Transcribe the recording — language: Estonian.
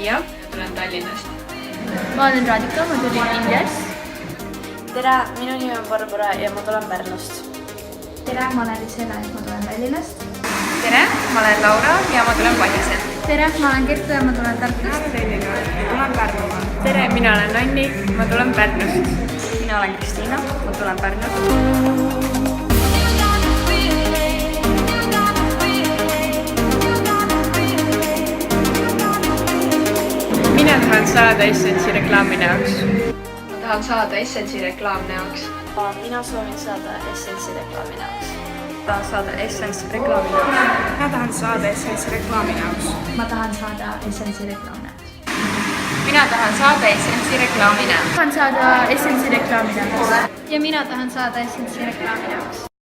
Miia, tulen Tallinnast. Ma olen Radika, ma tulin Indiast. Tere, minu nimi on Barbara ja ma tulen Pärnust. Tere, ma olen Lisela ja ma tulen Tallinnast. Tere, ma olen Laura ja ma tulen Pahiselt. Tere, ma olen Kertu ja ma tulen Tartust. Tulen Pärnumaalt. Tere, mina olen Anni, ma tulen Pärnust. Mina olen Kristiina, ma tulen Pärnust. Mina tahan saada Essensi reklaaminäoks. Ma tahan saada Essensi reklaamnäoks. Mina soovin saada Essensi reklaaminäoks. Tahan saada Essence reklaaminäoks. Mä tahan saada Essensi reklaaminäoks. Ma tahan saada Essensi reklaaminäoks. Minä tahan saada Essensi reklaaminäoks. Tahan saada Essensi reklaaminäoks. Ja minä tahan saada Essensi reklaaminäoks.